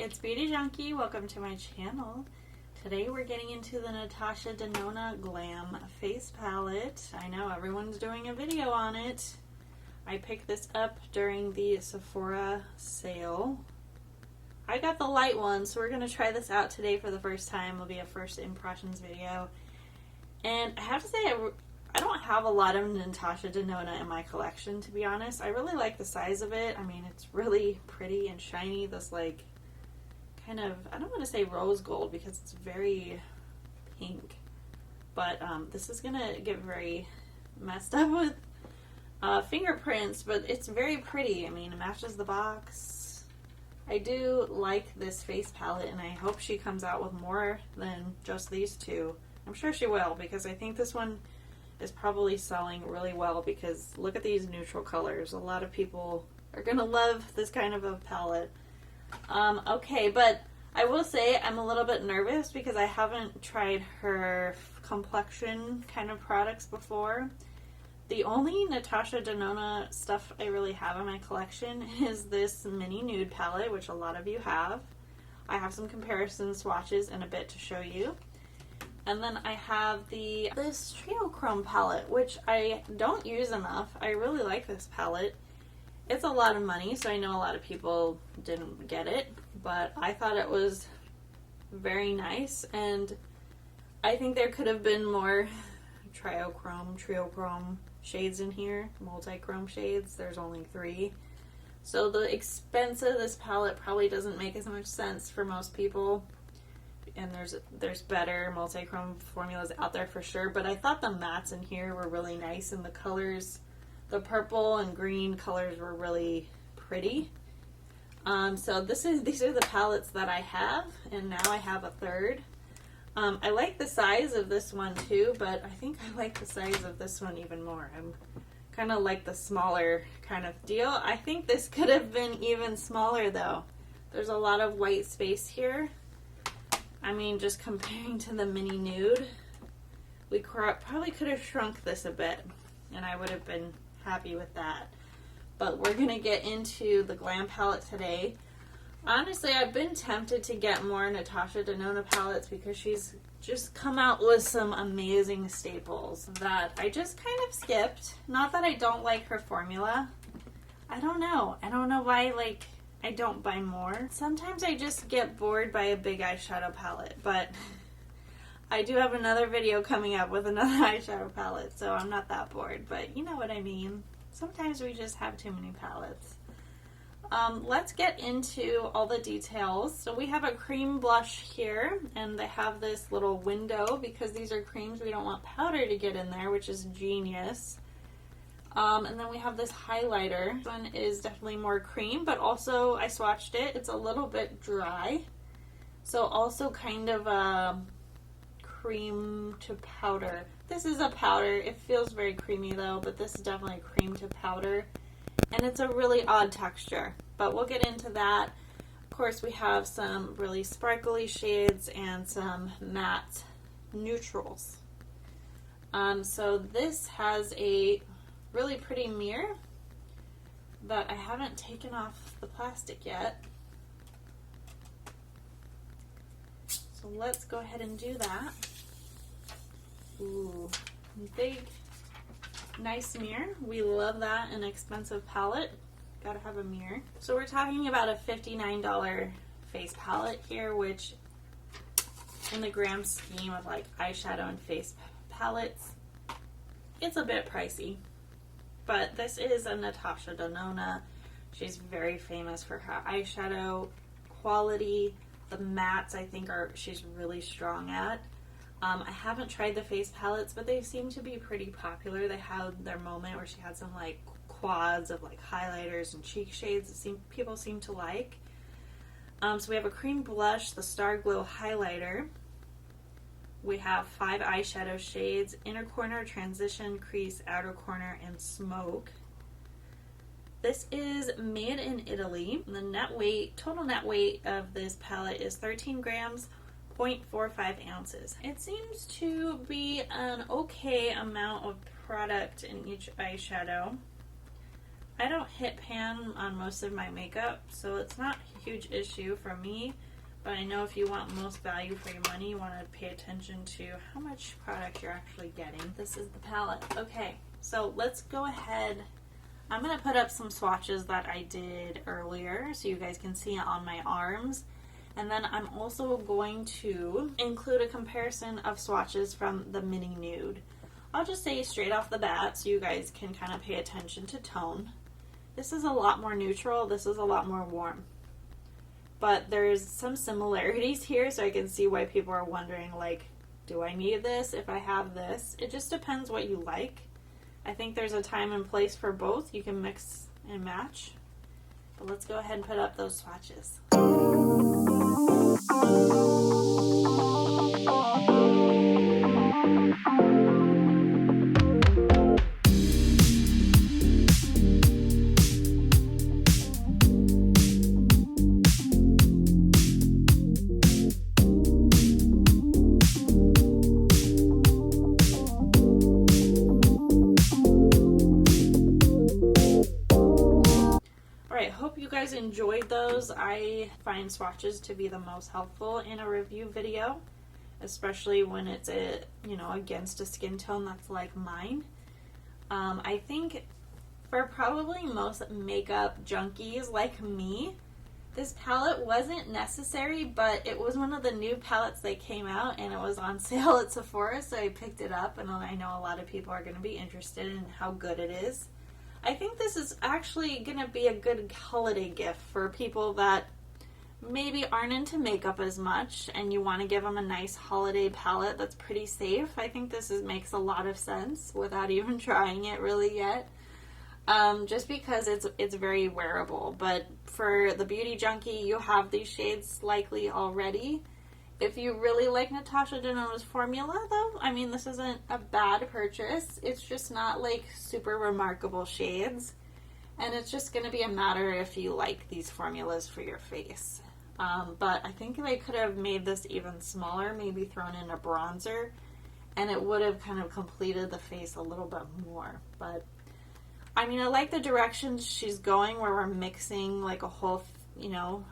it's Beauty Junkie. Welcome to my channel. Today we're getting into the Natasha Denona Glam face palette. I know everyone's doing a video on it. I picked this up during the Sephora sale. I got the light one, so we're going to try this out today for the first time. It'll be a first impressions video. And I have to say, I don't have a lot of Natasha Denona in my collection, to be honest. I really like the size of it. I mean, it's really pretty and shiny. This, like, kind of, I don't want to say rose gold because it's very pink. But this is going to get very messed up with fingerprints, but it's very pretty. I mean, it matches the box. I do like this face palette, and I hope she comes out with more than just these two. I'm sure she will, because I think this one is probably selling really well, because look at these neutral colors. A lot of people are gonna love this kind of a palette. Okay, but I will say I'm a little bit nervous because I haven't tried her complexion kind of products before. The only Natasha Denona stuff I really have in my collection is this mini nude palette, which a lot of you have. I have some comparison swatches in a bit to show you. And then I have this Trio Chrome palette, which I don't use enough. I really like this palette. It's a lot of money, so I know a lot of people didn't get it, but I thought it was very nice, and I think there could have been more Trio Chrome shades in here, multi-chrome shades. There's only 3. So the expense of this palette probably doesn't make as much sense for most people. And there's better multi-chrome formulas out there for sure, but I thought the mattes in here were really nice, and the colors, the purple and green colors, were really pretty. So these are the palettes that I have, and now I have a third. I like the size of this one too, but I think I like the size of this one even more. I'm kind of like the smaller kind of deal. I think this could have been even smaller though. There's a lot of white space here. I mean, just comparing to the mini nude, we probably could have shrunk this a bit, and I would have been happy with that. But we're going to get into the Glam palette today. Honestly, I've been tempted to get more Natasha Denona palettes because she's just come out with some amazing staples that I just kind of skipped. Not that I don't like her formula. I don't know. I don't know why, like, I don't buy more. Sometimes I just get bored by a big eyeshadow palette, but I do have another video coming up with another eyeshadow palette, so I'm not that bored, but you know what I mean. Sometimes we just have too many palettes. Let's get into all the details. So we have a cream blush here, and they have this little window because these are creams. We don't want powder to get in there, which is genius. And then we have this highlighter. This one is definitely more cream, but also I swatched it. It's a little bit dry. So also kind of a cream to powder. This is a powder. It feels very creamy though, but this is definitely cream to powder. And it's a really odd texture, but we'll get into that. Of course, we have some really sparkly shades and some matte neutrals. So this has a really pretty mirror that I haven't taken off the plastic yet. So let's go ahead and do that. Ooh, big, nice mirror. We love that in an expensive palette. Gotta have a mirror. So we're talking about a $59 face palette here, which in the grand scheme of like eyeshadow and face palettes, it's a bit pricey. But this is a Natasha Denona. She's very famous for her eyeshadow quality. The mattes, I think, she's really strong at. I haven't tried the face palettes, but they seem to be pretty popular. They had their moment where she had some like quads of like highlighters and cheek shades that people seem to like. So we have a cream blush, the Star Glow highlighter. We have 5 eyeshadow shades: Inner Corner, Transition, Crease, Outer Corner, and Smoke. This is made in Italy. The net weight, total net weight of this palette is 13 grams, 0.45 ounces. It seems to be an okay amount of product in each eyeshadow. I don't hit pan on most of my makeup, so it's not a huge issue for me. But I know if you want most value for your money, you want to pay attention to how much product you're actually getting. This is the palette. Okay, so let's go ahead. I'm going to put up some swatches that I did earlier so you guys can see it on my arms. And then I'm also going to include a comparison of swatches from the Mini Nude. I'll just say straight off the bat so you guys can kind of pay attention to tone. This is a lot more neutral. This is a lot more warm. But there's some similarities here, so I can see why people are wondering, like, do I need this if I have this? It just depends what you like. I think there's a time and place for both. You can mix and match. But let's go ahead and put up those swatches. Hope you guys enjoyed those. I find swatches to be the most helpful in a review video, especially when it's against a skin tone that's like mine. I think for probably most makeup junkies like me, this palette wasn't necessary, but it was one of the new palettes that came out and it was on sale at Sephora, so I picked it up, and I know a lot of people are going to be interested in how good it is. I think this is actually going to be a good holiday gift for people that maybe aren't into makeup as much and you want to give them a nice holiday palette that's pretty safe. I think this makes a lot of sense without even trying it really yet. Just because it's very wearable. But for the beauty junkie, you have these shades likely already. If you really like Natasha Denona's formula, though, I mean, this isn't a bad purchase. It's just not, like, super remarkable shades. And it's just going to be a matter if you like these formulas for your face. But I think they could have made this even smaller, maybe thrown in a bronzer, and it would have kind of completed the face a little bit more. But, I mean, I like the directions she's going where we're mixing, like, a whole,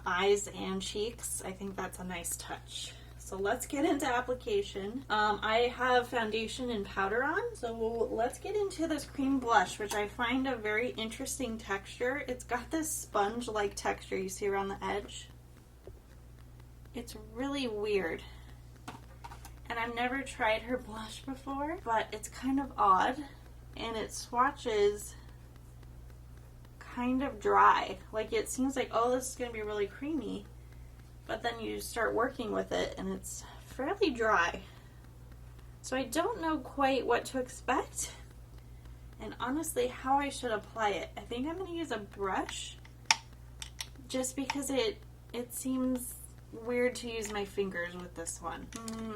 eyes and cheeks. I think that's a nice touch. So let's get into application. I have foundation and powder on, so let's get into this cream blush, which I find a very interesting texture. It's got this sponge-like texture you see around the edge. It's really weird. And I've never tried her blush before, but it's kind of odd. And it swatches kind of dry. Like, it seems like, oh, this is going to be really creamy. But then you start working with it and it's fairly dry. So I don't know quite what to expect and honestly how I should apply it. I think I'm going to use a brush just because it seems weird to use my fingers with this one.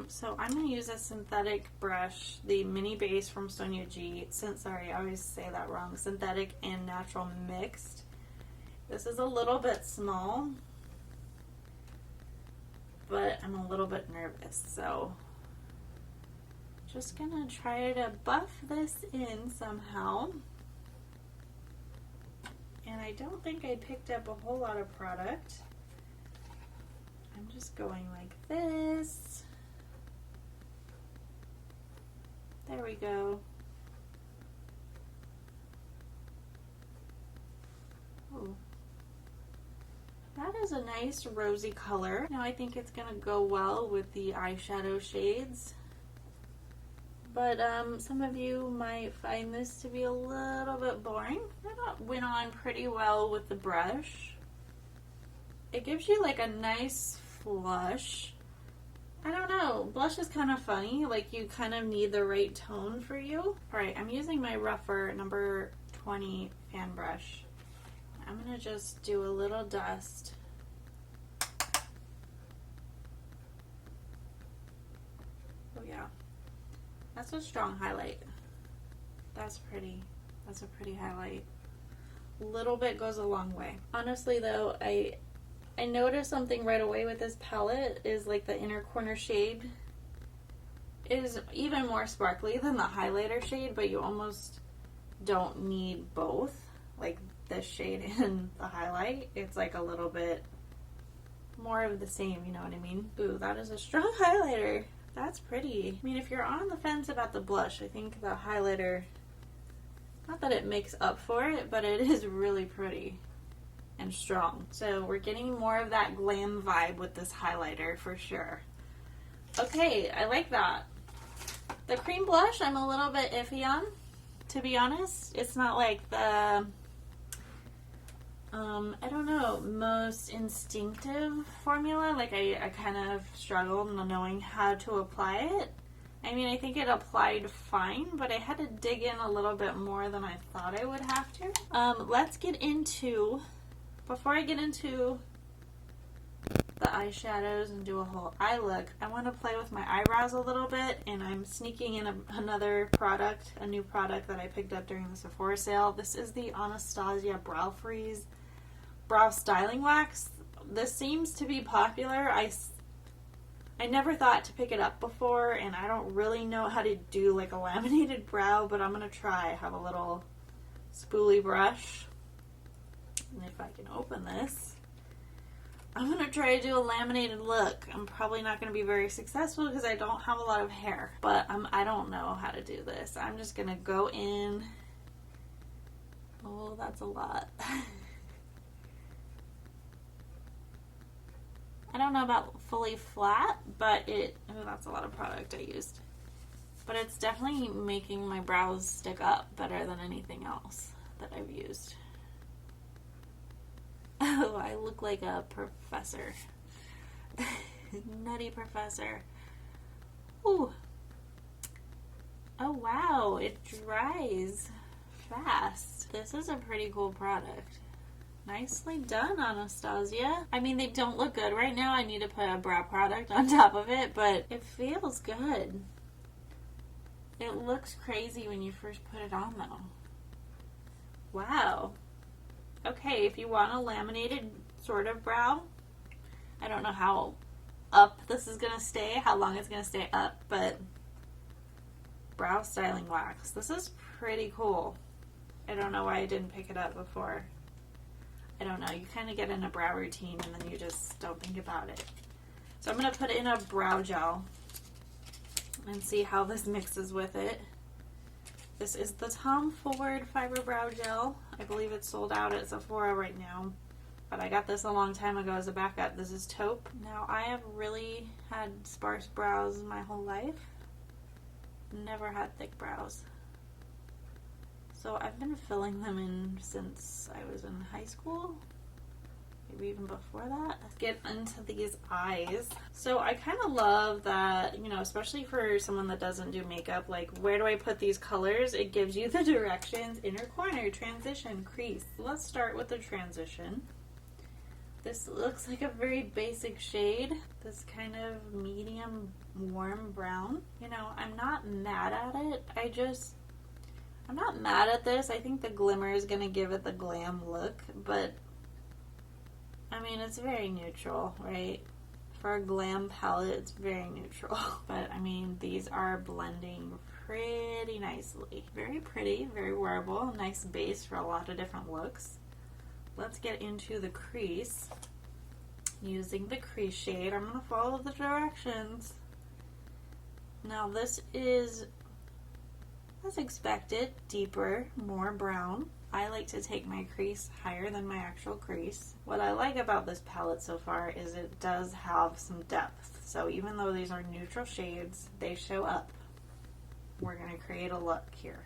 So I'm going to use a synthetic brush, the mini base from Sonia G. Sorry, I always say that wrong. Synthetic and natural mixed. This is a little bit small, but I'm a little bit nervous, so just gonna try to buff this in somehow. And I don't think I picked up a whole lot of product. I'm just going like this. There we go. Ooh. That is a nice rosy color. Now I think it's going to go well with the eyeshadow shades. But some of you might find this to be a little bit boring. That went on pretty well with the brush. It gives you like a nice flush. I don't know. Blush is kind of funny. Like, you kind of need the right tone for you. Alright, I'm using my rougher number 20 fan brush. I'm going to just do a little dust. Oh yeah. That's a strong highlight. That's pretty. That's a pretty highlight. A little bit goes a long way. Honestly though, I noticed something right away with this palette is like the inner corner shade is even more sparkly than the highlighter shade, but you almost don't need both. like this shade in the highlight, it's like a little bit more of the same, you know what I mean? Ooh, that is a strong highlighter. That's pretty. I mean, if you're on the fence about the blush, I think the highlighter, not that it makes up for it, but it is really pretty and strong. So we're getting more of that glam vibe with this highlighter for sure. Okay, I like that. The cream blush, I'm a little bit iffy on, to be honest. It's not like the, I don't know, most instinctive formula. Like I kind of struggled in knowing how to apply it. I mean, I think it applied fine, but I had to dig in a little bit more than I thought I would have to. Let's get into, before I get into the eyeshadows and do a whole eye look, I want to play with my eyebrows a little bit, and I'm sneaking in another product, a new product that I picked up during the Sephora sale. This is the Anastasia Brow Freeze Brow Styling Wax. This seems to be popular. I never thought to pick it up before, and I don't really know how to do like a laminated brow, but I'm going to try. I have a little spoolie brush, and if I can open this, I'm going to try to do a laminated look. I'm probably not going to be very successful because I don't have a lot of hair, but I don't know how to do this. I'm just going to go in. Oh, that's a lot. I don't know about fully flat, but oh, that's a lot of product I used. But it's definitely making my brows stick up better than anything else that I've used. Oh, I look like a professor. Nutty professor. Ooh. Oh wow, it dries fast. This is a pretty cool product. Nicely done, Anastasia. I mean, they don't look good right now. I need to put a brow product on top of it, but it feels good. It looks crazy when you first put it on, though. Wow. Okay, if you want a laminated sort of brow, I don't know how up this is going to stay, how long it's going to stay up, but brow styling wax. This is pretty cool. I don't know why I didn't pick it up before. I don't know, you kind of get in a brow routine and then you just don't think about it. So I'm going to put in a brow gel and see how this mixes with it. This is the Tom Ford Fiber Brow Gel. I believe it's sold out at Sephora right now, but I got this a long time ago as a backup. This is taupe. Now, I have really had sparse brows my whole life. Never had thick brows. So I've been filling them in since I was in high school, maybe even before that. Let's get into these eyes. So I kind of love that, you know, especially for someone that doesn't do makeup, like where do I put these colors? It gives you the directions: inner corner, transition, crease. Let's start with the transition. This looks like a very basic shade, this kind of medium warm brown. You know, I'm not mad at it. I'm not mad at this. I think the glimmer is going to give it the glam look, but I mean, it's very neutral, right? For a glam palette, it's very neutral. But I mean, these are blending pretty nicely. Very pretty, very wearable, nice base for a lot of different looks. Let's get into the crease. Using the crease shade, I'm going to follow the directions. Now this is, as expected, deeper, more brown. I like to take my crease higher than my actual crease. What I like about this palette so far is it does have some depth. So even though these are neutral shades, they show up. We're going to create a look here.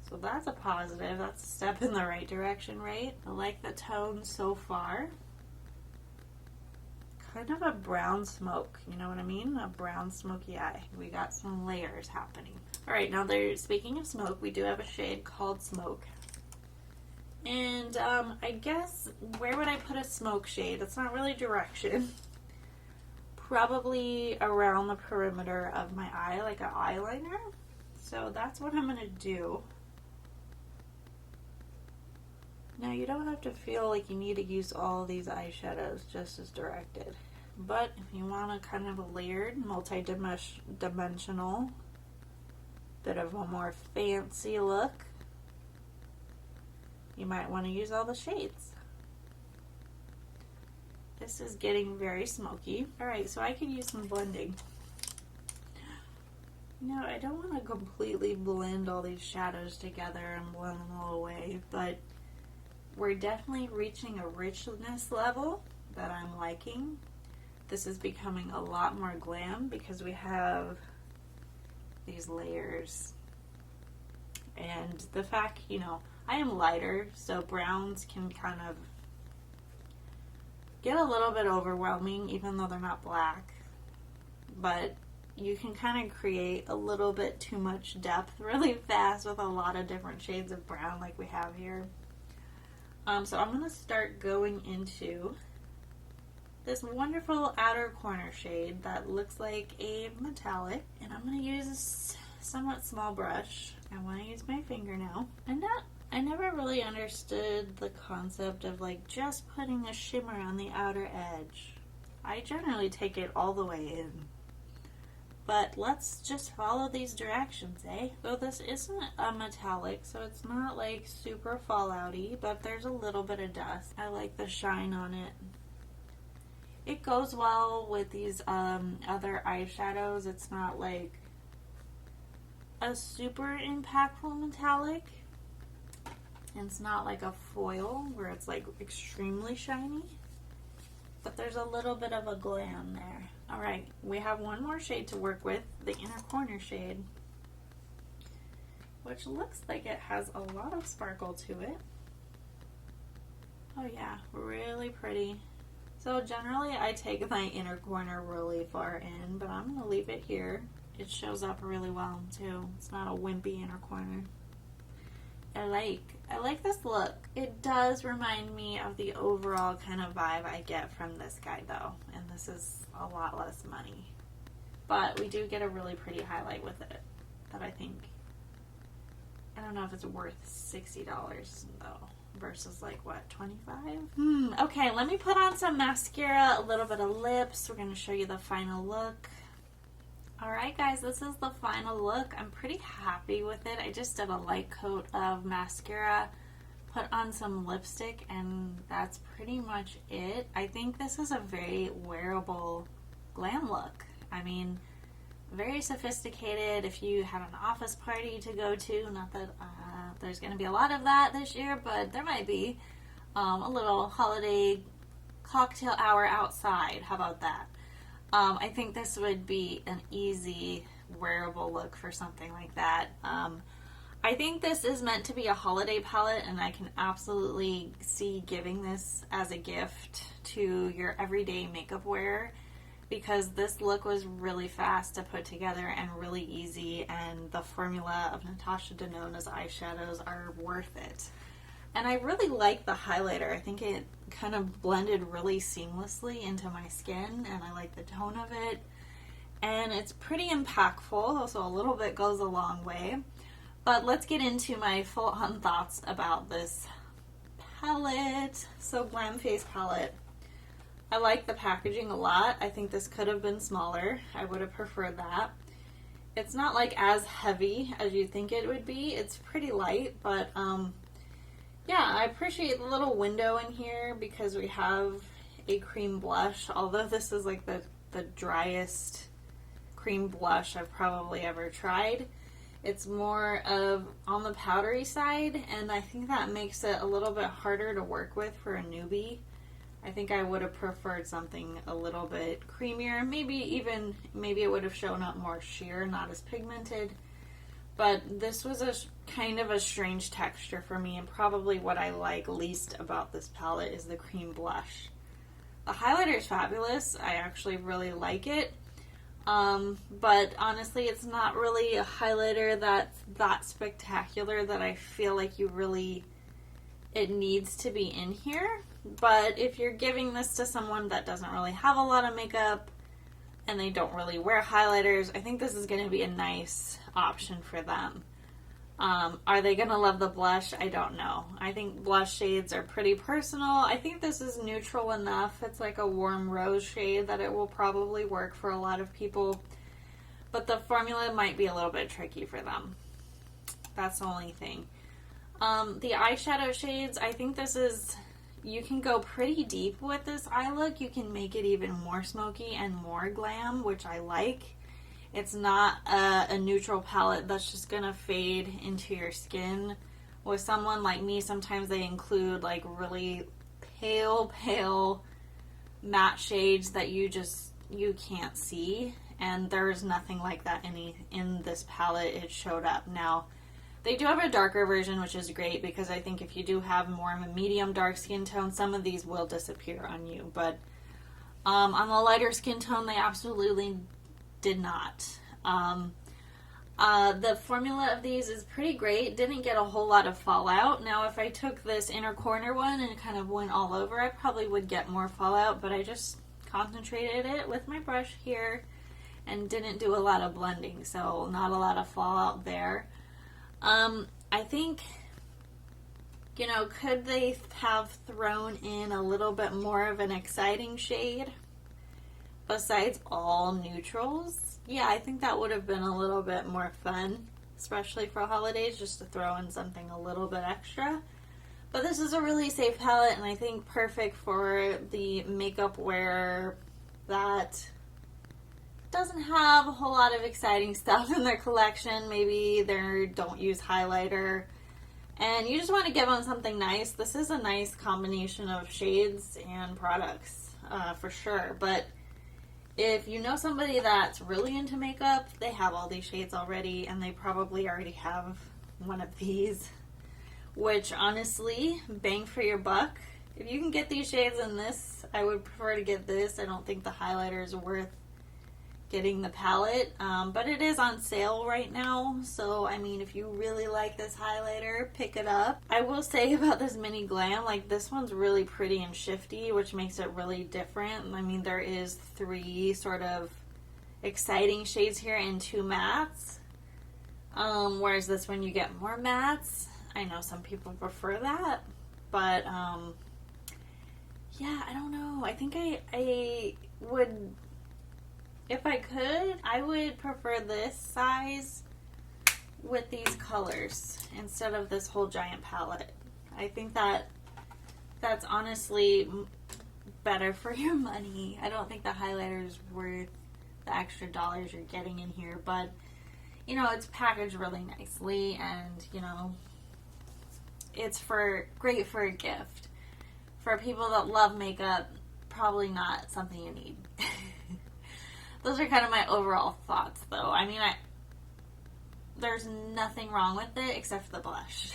So that's a positive. That's a step in the right direction, right? I like the tone so far. Kind of a brown smoke, you know what I mean? A brown smoky eye. We got some layers happening. Alright, now speaking of smoke, we do have a shade called Smoke. And I guess, where would I put a smoke shade? It's not really direction. Probably around the perimeter of my eye, like an eyeliner. So that's what I'm going to do. Now, you don't have to feel like you need to use all of these eyeshadows just as directed. But if you want a kind of a layered, multi-dimensional, bit of a more fancy look, you might want to use all the shades. This is getting very smoky. Alright, so I could use some blending. No, I don't want to completely blend all these shadows together and blend them all away, but we're definitely reaching a richness level that I'm liking. This is becoming a lot more glam because we have these layers. And the fact, you know, I am lighter, so browns can kind of get a little bit overwhelming even though they're not black. But you can kind of create a little bit too much depth really fast with a lot of different shades of brown like we have here. So I'm going to start going into this wonderful outer corner shade that looks like a metallic. And I'm going to use a somewhat small brush. I want to use my finger now. I never really understood the concept of like just putting a shimmer on the outer edge. I generally take it all the way in. But let's just follow these directions, eh? So this isn't a metallic, so it's not like super fallouty, but there's a little bit of dust. I like the shine on it. It goes well with these other eyeshadows. It's not like a super impactful metallic. And it's not like a foil where it's like extremely shiny. But there's a little bit of a glam there. Alright, we have one more shade to work with, the inner corner shade, which looks like it has a lot of sparkle to it. Oh yeah, really pretty. So generally I take my inner corner really far in, but I'm going to leave it here. It shows up really well too. It's not a wimpy inner corner. I like this look. It does remind me of the overall kind of vibe I get from this guy though, and this is a lot less money. But we do get a really pretty highlight with it that I think, I don't know if it's worth $60 though, versus like what, 25? Okay, let me put on some mascara, a little bit of lips. We're going to show you the final look. Alright guys, this is the final look. I'm pretty happy with it. I just did a light coat of mascara, put on some lipstick, and that's pretty much it. I think this is a very wearable glam look. I mean, very sophisticated if you have an office party to go to. Not that there's going to be a lot of that this year, but there might be. A little holiday cocktail hour outside. How about that? I think this would be an easy wearable look for something like that. I think this is meant to be a holiday palette, and I can absolutely see giving this as a gift to your everyday makeup wear, because this look was really fast to put together and really easy, and the formula of Natasha Denona's eyeshadows are worth it. And I really like the highlighter. I think it kind of blended really seamlessly into my skin, and I like the tone of it. And it's pretty impactful, so a little bit goes a long way. But let's get into my full-on thoughts about this palette. So Glam Face palette. I like the packaging a lot. I think this could have been smaller. I would have preferred that. It's not like as heavy as you think it would be. It's pretty light, but yeah, I appreciate the little window in here because we have a cream blush, although this is like the driest cream blush I've probably ever tried. It's more of on the powdery side, and I think that makes it a little bit harder to work with for a newbie. I think I would have preferred something a little bit creamier. Maybe it would have shown up more sheer, not as pigmented. But this was a kind of a strange texture for me, and probably what I like least about this palette is the cream blush. The highlighter is fabulous. I actually really like it. But honestly, it's not really a highlighter that's that spectacular that I feel like it needs to be in here. But if you're giving this to someone that doesn't really have a lot of makeup and they don't really wear highlighters, I think this is going to be a nice option for them. Are they going to love the blush? I don't know. I think blush shades are pretty personal. I think this is neutral enough. It's like a warm rose shade that it will probably work for a lot of people. But the formula might be a little bit tricky for them. That's the only thing. The eyeshadow shades, I think this is, you can go pretty deep with this eye look. You can make it even more smoky and more glam, which I like. It's not a neutral palette that's just gonna fade into your skin. With someone like me, sometimes they include like really pale matte shades that you can't see, and there's nothing like that in this palette. It showed up. Now, they do have a darker version, which is great, because I think if you do have more of a medium dark skin tone, some of these will disappear on you. But on the lighter skin tone, they absolutely did not. The formula of these is pretty great. Didn't get a whole lot of fallout. Now, if I took this inner corner one and kind of went all over, I probably would get more fallout, but I just concentrated it with my brush here and didn't do a lot of blending, so not a lot of fallout there. I think, you know, could they have thrown in a little bit more of an exciting shade besides all neutrals? Yeah, I think that would have been a little bit more fun, especially for holidays, just to throw in something a little bit extra. But this is a really safe palette, and I think perfect for the makeup wearer that doesn't have a whole lot of exciting stuff in their collection. Maybe they don't use highlighter, and you just want to give them something nice. This is a nice combination of shades and products, for sure. But if you know somebody that's really into makeup, they have all these shades already, and they probably already have one of these, which honestly, bang for your buck. If you can get these shades in this, I would prefer to get this. I don't think the highlighter is worth getting the palette, but it is on sale right now, so I mean, if you really like this highlighter, pick it up. I will say about this mini glam, like, this one's really pretty and shifty, which makes it really different. I mean, there is 3 sort of exciting shades here and 2 mattes, whereas this one you get more mattes. I know some people prefer that, but yeah, I don't know. I think I would, if I could, I would prefer this size with these colors instead of this whole giant palette. I think that's honestly better for your money. I don't think the highlighter is worth the extra dollars you're getting in here, but you know, it's packaged really nicely, and you know, it's great for a gift. For people that love makeup, probably not something you need. Those are kind of my overall thoughts, though. I mean, there's nothing wrong with it except for the blush.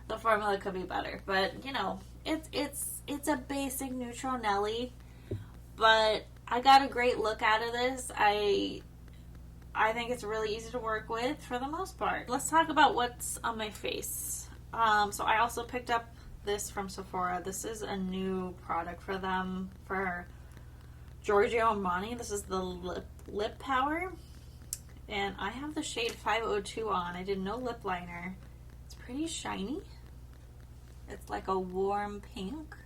The formula could be better, but you know, it's a basic neutral Nelly. But I got a great look out of this. I think it's really easy to work with for the most part. Let's talk about what's on my face. So I also picked up this from Sephora. This is a new product for them, for Giorgio Armani. This is the lip power, and I have the shade 502 on. I did no lip liner. It's pretty shiny. It's like a warm pink,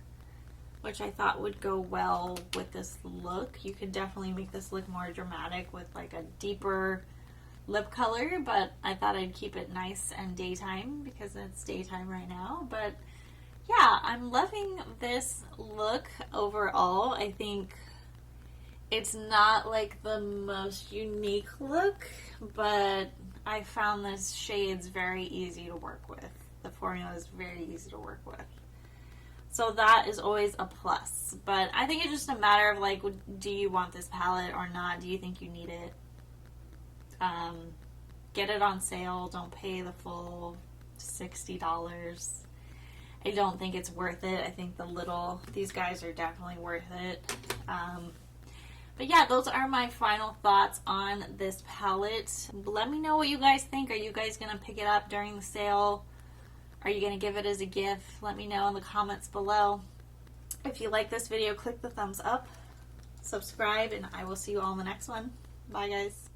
which I thought would go well with this look. You could definitely make this look more dramatic with like a deeper lip color, but I thought I'd keep it nice and daytime because it's daytime right now. But yeah, I'm loving this look overall. I think it's not like the most unique look, but I found this shade's very easy to work with. The formula is very easy to work with. So that is always a plus. But I think it's just a matter of like, do you want this palette or not? Do you think you need it? Get it on sale. Don't pay the full $60. I don't think it's worth it. I think these guys are definitely worth it. But yeah, those are my final thoughts on this palette. Let me know what you guys think. Are you guys going to pick it up during the sale? Are you going to give it as a gift? Let me know in the comments below. If you like this video, click the thumbs up, subscribe, and I will see you all in the next one. Bye, guys.